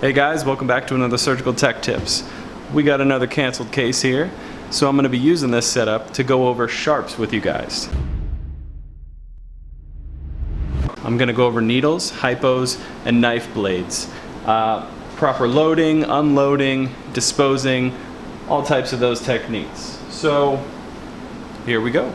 Hey guys, welcome back to another Surgical Tech Tips. We got another canceled case here, so I'm going to be using this setup to go over sharps with you guys. I'm going to go over needles, hypos, and knife blades. Proper loading, unloading, disposing, all types of those techniques. So here we go.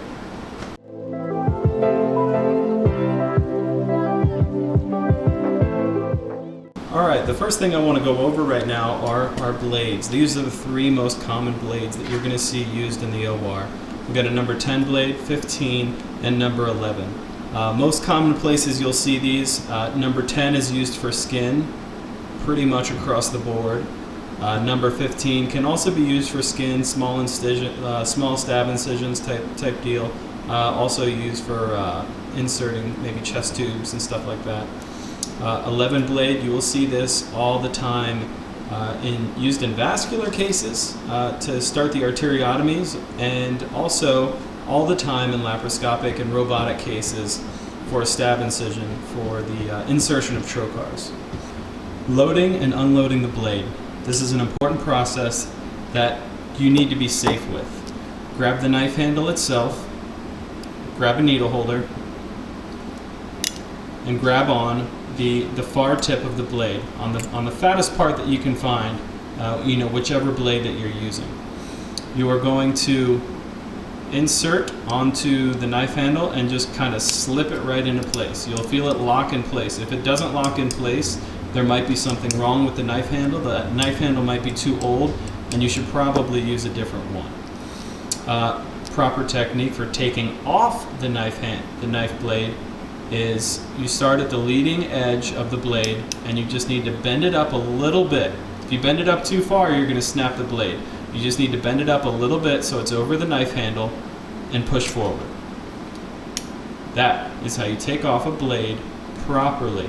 Alright, the first thing I want to go over right now are our blades. These are the three most common blades that you're going to see used in the OR. We've got a number 10 blade, 15, and number 11. Most common places you'll see these, number 10 is used for skin, pretty much across the board. Number 15 can also be used for skin, small stab incisions type deal. Also used for inserting maybe chest tubes and stuff like that. 11 blade, you will see this all the time used in vascular cases to start the arteriotomies, and also all the time in laparoscopic and robotic cases for a stab incision for the insertion of trocars. Loading and unloading the blade. This is an important process that you need to be safe with. Grab the knife handle itself, grab a needle holder, and grab on the far tip of the blade, on the fattest part that you can find, whichever blade that you're using. You are going to insert onto the knife handle and just kind of slip it right into place. You'll feel it lock in place. If it doesn't lock in place, there might be something wrong with the knife handle. The knife handle might be too old, and you should probably use a different one. Proper technique for taking off the knife blade is you start at the leading edge of the blade and you just need to bend it up a little bit. If you bend it up too far, you're going to snap the blade. You just need to bend it up a little bit so it's over the knife handle and push forward. That is how you take off a blade properly.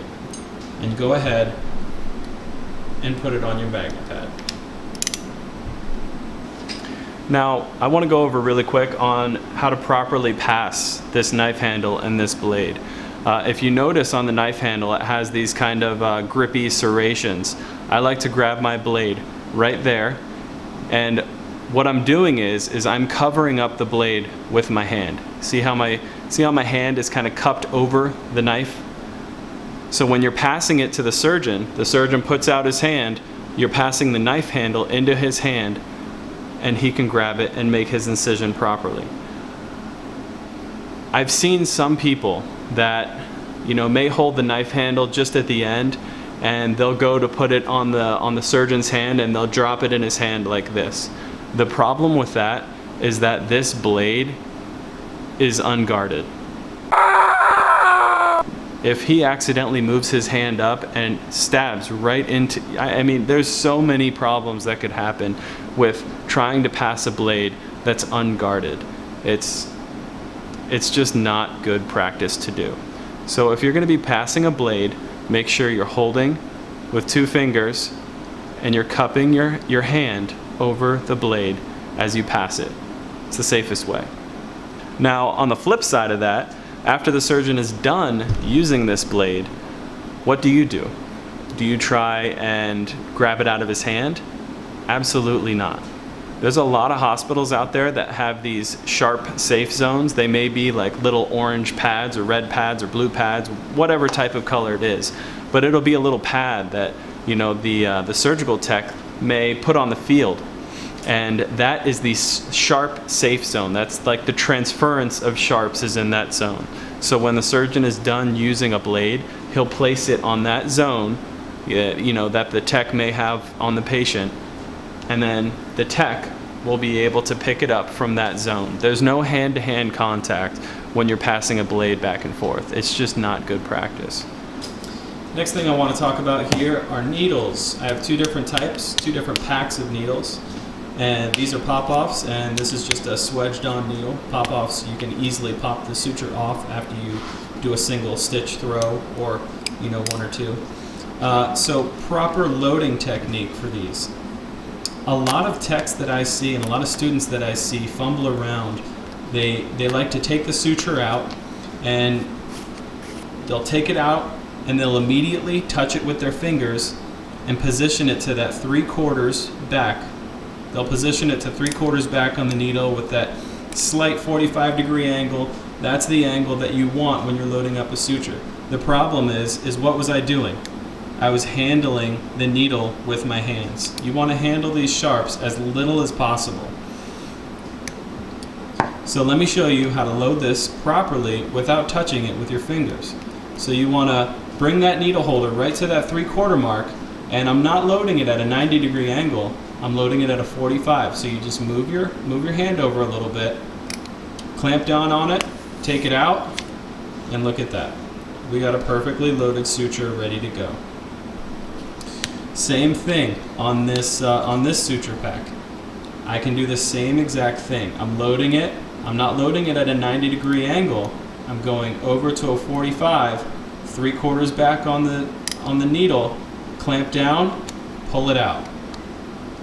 And go ahead and put it on your magnet pad. Now, I want to go over really quick on how to properly pass this knife handle and this blade. If you notice on the knife handle, it has these kind of grippy serrations. I like to grab my blade right there, and what I'm doing is I'm covering up the blade with my hand. See how my hand is kind of cupped over the knife? So when you're passing it to the surgeon puts out his hand, you're passing the knife handle into his hand, and he can grab it and make his incision properly. I've seen some people that may hold the knife handle just at the end, and they'll go to put it on the surgeon's hand and they'll drop it in his hand like this. The problem with that is that this blade is unguarded. If he accidentally moves his hand up and stabs right into, there's so many problems that could happen with trying to pass a blade that's unguarded. It's just not good practice to do. So if you're going to be passing a blade, make sure you're holding with 2 fingers and you're cupping your hand over the blade as you pass it. It's the safest way. Now, on the flip side of that, after the surgeon is done using this blade, what do? Do you try and grab it out of his hand? Absolutely not. There's a lot of hospitals out there that have these sharp safe zones. They may be like little orange pads or red pads or blue pads, whatever type of color it is. But it'll be a little pad that the surgical tech may put on the field. And that is the sharp safe zone. That's like the transference of sharps is in that zone. So when the surgeon is done using a blade, he'll place it on that zone, that the tech may have on the patient, and then the tech will be able to pick it up from that zone. There's no hand-to-hand contact when you're passing a blade back and forth. It's just not good practice. Next thing I want to talk about here are needles. I have 2 different types, 2 different packs of needles. And these are pop-offs, and this is just a swedged-on needle. Pop-offs, you can easily pop the suture off after you do a single stitch throw, or 1 or 2. So proper loading technique for these. A lot of techs that I see and a lot of students that I see fumble around. They like to take the suture out, and they'll take it out and they'll immediately touch it with their fingers and position it to that 3/4 back. They'll position it to 3/4 back on the needle with that slight 45-degree angle. That's the angle that you want when you're loading up a suture. The problem is what was I doing? I was handling the needle with my hands. You want to handle these sharps as little as possible. So let me show you how to load this properly without touching it with your fingers. So you want to bring that needle holder right to that 3/4 mark, and I'm not loading it at a 90-degree angle. I'm loading it at a 45. So you just move your hand over a little bit, clamp down on it, take it out, and look at that. We got a perfectly loaded suture ready to go. Same thing on this suture pack. I can do the same exact thing. I'm loading it. I'm not loading it at a 90-degree angle. I'm going over to a 45, 3/4 back on the needle, clamp down, pull it out.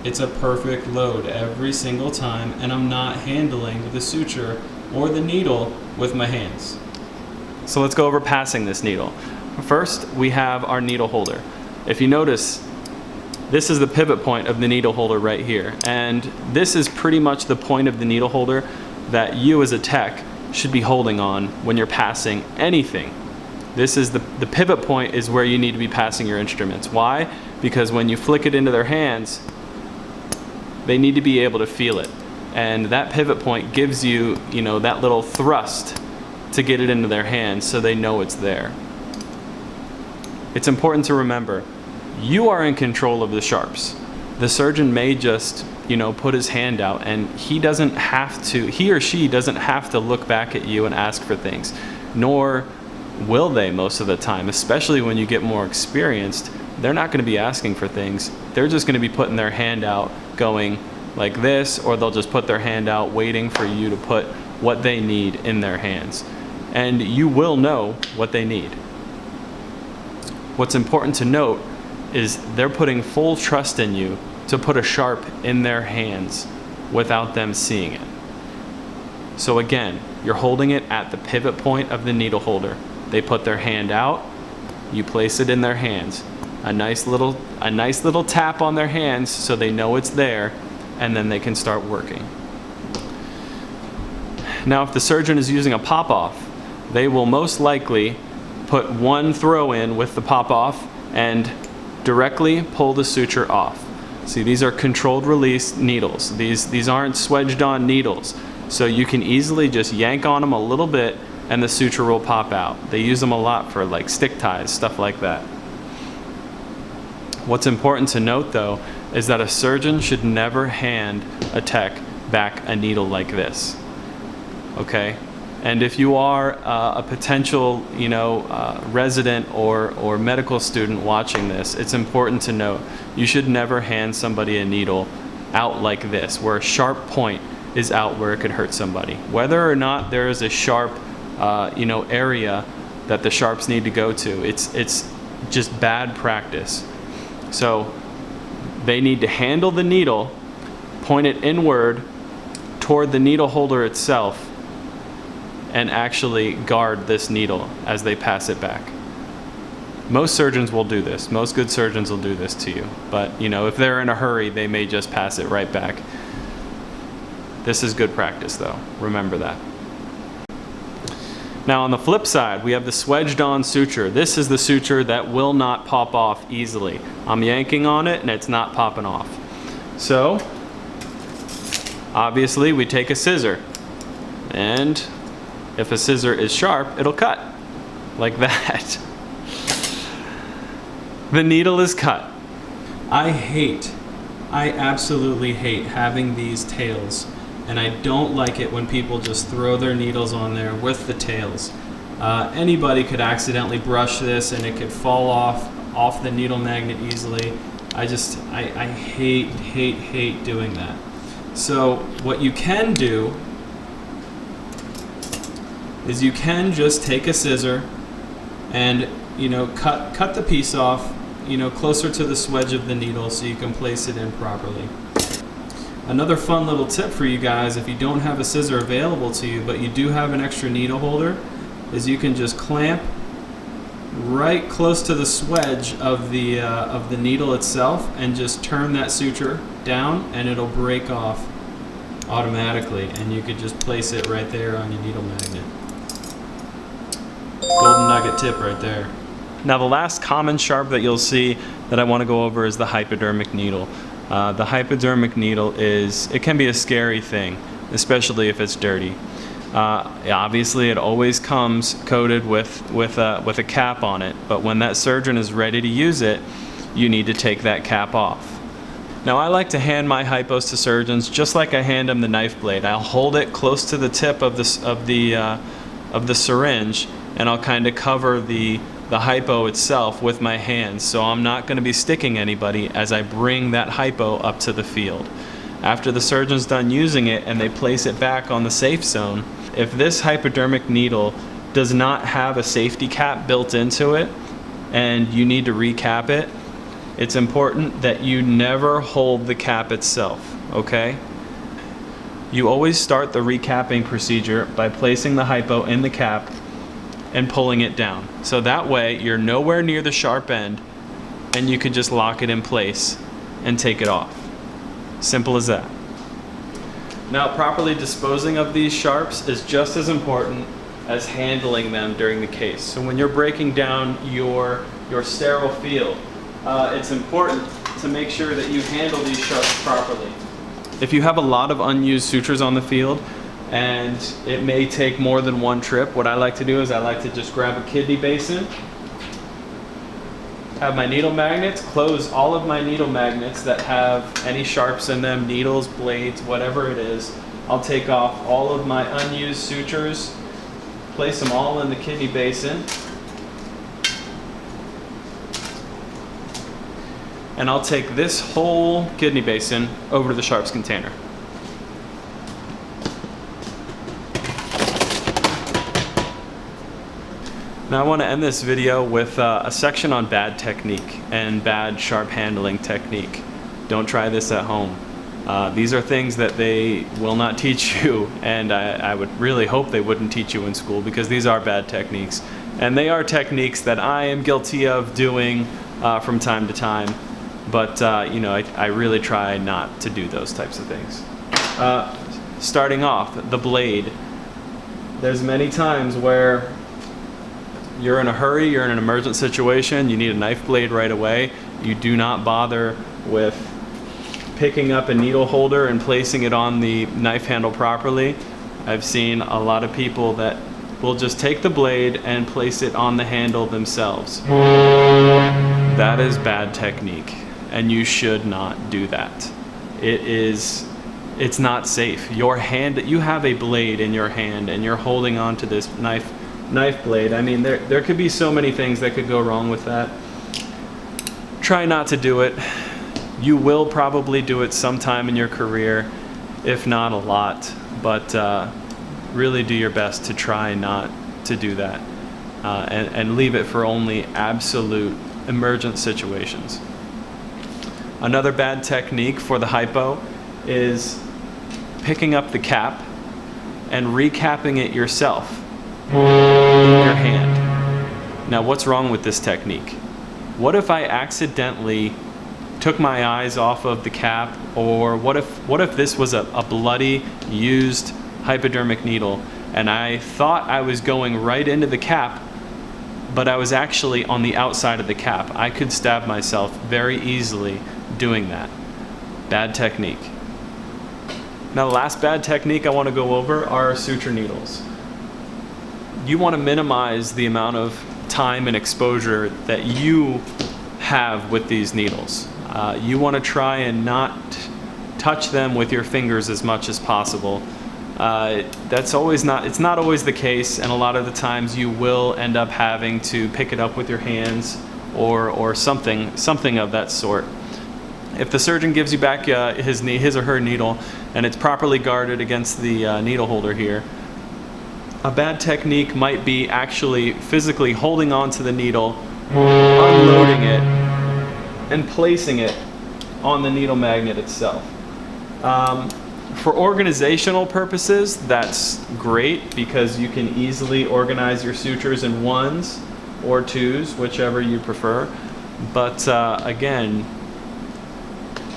It's a perfect load every single time, and I'm not handling the suture or the needle with my hands. So let's go over passing this needle. First, we have our needle holder. If you notice, this is the pivot point of the needle holder right here. And this is pretty much the point of the needle holder that you as a tech should be holding on when you're passing anything. This is the pivot point is where you need to be passing your instruments. Why? Because when you flick it into their hands, they need to be able to feel it. And that pivot point gives you, that little thrust to get it into their hands so they know it's there. It's important to remember, you are in control of the sharps. The surgeon may just, put his hand out, and he or she doesn't have to look back at you and ask for things, nor will they most of the time, especially when you get more experienced. They're not going to be asking for things. They're just going to be putting their hand out going like this, or they'll just put their hand out waiting for you to put what they need in their hands. And you will know what they need. What's important to note is they're putting full trust in you to put a sharp in their hands without them seeing it. So again, you're holding it at the pivot point of the needle holder. They put their hand out, you place it in their hands. A nice little tap on their hands so they know it's there, and then they can start working. Now, if the surgeon is using a pop-off, they will most likely put one throw in with the pop-off and directly pull the suture off. See, these are controlled release needles. These aren't swedged on needles. So you can easily just yank on them a little bit and the suture will pop out. They use them a lot for like stick ties, stuff like that. What's important to note though is that a surgeon should never hand a tech back a needle like this. Okay? And if you are a potential, resident or medical student watching this, it's important to note you should never hand somebody a needle out like this, where a sharp point is out where it could hurt somebody. Whether or not there is a sharp, area that the sharps need to go to, it's just bad practice. So they need to handle the needle, point it inward toward the needle holder itself, and actually guard this needle as they pass it back. Most surgeons will do this. Most good surgeons will do this to you. But, if they're in a hurry, they may just pass it right back. This is good practice, though. Remember that. Now, on the flip side, we have the swedged on suture. This is the suture that will not pop off easily. I'm yanking on it, and it's not popping off. So, obviously, we take a scissor, and if a scissor is sharp, it'll cut, like that. The needle is cut. I absolutely hate having these tails, and I don't like it when people just throw their needles on there with the tails. Anybody could accidentally brush this and it could fall off the needle magnet easily. I hate doing that. So what you can do is you can just take a scissor and cut the piece off closer to the swedge of the needle so you can place it in properly. Another fun little tip for you guys, if you don't have a scissor available to you but you do have an extra needle holder, is you can just clamp right close to the swedge of the needle itself, and just turn that suture down, and it'll break off automatically, and you could just place it right there on your needle magnet. Golden nugget tip right there. Now the last common sharp that you'll see that I want to go over is the hypodermic needle. The hypodermic needle it can be a scary thing, especially if it's dirty. Obviously it always comes coated with a cap on it, but when that surgeon is ready to use it, you need to take that cap off. Now I like to hand my hypos to surgeons just like I hand them the knife blade. I'll hold it close to the tip of the syringe, and I'll kind of cover the hypo itself with my hands, so I'm not going to be sticking anybody as I bring that hypo up to the field. After the surgeon's done using it and they place it back on the safe zone, if this hypodermic needle does not have a safety cap built into it and you need to recap it, it's important that you never hold the cap itself, okay? You always start the recapping procedure by placing the hypo in the cap and pulling it down. So that way you're nowhere near the sharp end and you can just lock it in place and take it off. Simple as that. Now, properly disposing of these sharps is just as important as handling them during the case. So when you're breaking down your sterile field, it's important to make sure that you handle these sharps properly. If you have a lot of unused sutures on the field, and it may take more than one trip, what I like to do is I like to just grab a kidney basin, have my needle magnets, close all of my needle magnets that have any sharps in them, needles, blades, whatever it is. I'll take off all of my unused sutures, place them all in the kidney basin, and I'll take this whole kidney basin over to the sharps container. Now I want to end this video with a section on bad technique and bad sharp handling technique. Don't try this at home. These are things that they will not teach you, and I would really hope they wouldn't teach you in school, because these are bad techniques. And they are techniques that I am guilty of doing from time to time, but you know, I really try not to do those types of things. Starting off, the blade. There's many times where you're in a hurry, you're in an emergent situation, you need a knife blade right away. You do not bother with picking up a needle holder and placing it on the knife handle properly. I've seen a lot of people that will just take the blade and place it on the handle themselves. That is bad technique, and you should not do that. It's not safe. Your hand, you have a blade in your hand and you're holding on to this knife blade. I mean, there could be so many things that could go wrong with that. Try not to do it. You will probably do it sometime in your career, if not a lot, but really do your best to try not to do that, and leave it for only absolute emergent situations. Another bad technique for the hypo is picking up the cap and recapping it yourself in your hand. Now, what's wrong with this technique? What if I accidentally took my eyes off of the cap, or what if this was a bloody, used hypodermic needle, and I thought I was going right into the cap, but I was actually on the outside of the cap? I could stab myself very easily doing that. Bad technique. Now, the last bad technique I want to go over are suture needles. You want to minimize the amount of time and exposure that you have with these needles. You want to try and not touch them with your fingers as much as possible. It's not always the case, and a lot of the times you will end up having to pick it up with your hands or something of that sort. If the surgeon gives you back his or her needle and it's properly guarded against the needle holder here, a bad technique might be actually physically holding on to the needle, unloading it, and placing it on the needle magnet itself. For organizational purposes, that's great because you can easily organize your sutures in ones or 2s, whichever you prefer. But again,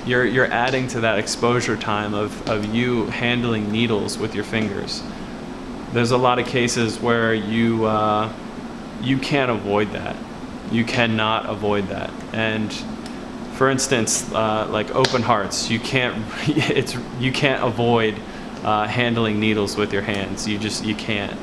you're adding to that exposure time of you handling needles with your fingers. There's a lot of cases where you can't avoid that. You cannot avoid that. And for instance, like open hearts, you can't avoid handling needles with your hands. You can't.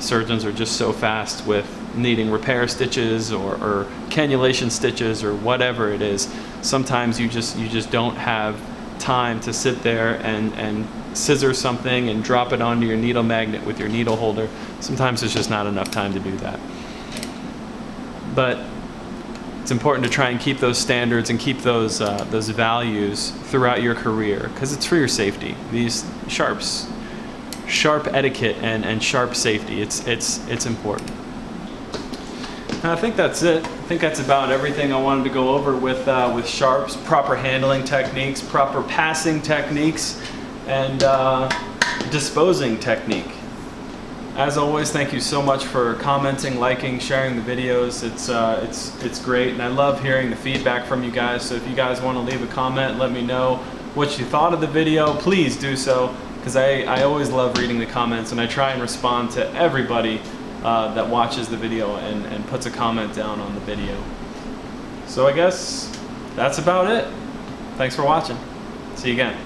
Surgeons are just so fast with needing repair stitches or cannulation stitches or whatever it is. Sometimes you just don't have time to sit there and scissor something and drop it onto your needle magnet with your needle holder. Sometimes there's just not enough time to do that. But it's important to try and keep those standards and keep those values throughout your career, because it's for your safety. These sharp etiquette and sharp safety, it's important. And I think that's it. I think that's about everything I wanted to go over with sharps: proper handling techniques, proper passing techniques, and disposing technique. As always, thank you so much for commenting, liking, sharing the videos. It's great, and I love hearing the feedback from you guys. So if you guys want to leave a comment, let me know what you thought of the video. Please do so, because I always love reading the comments, and I try and respond to everybody that watches the video and puts a comment down on the video. So I guess that's about it. Thanks for watching. See you again.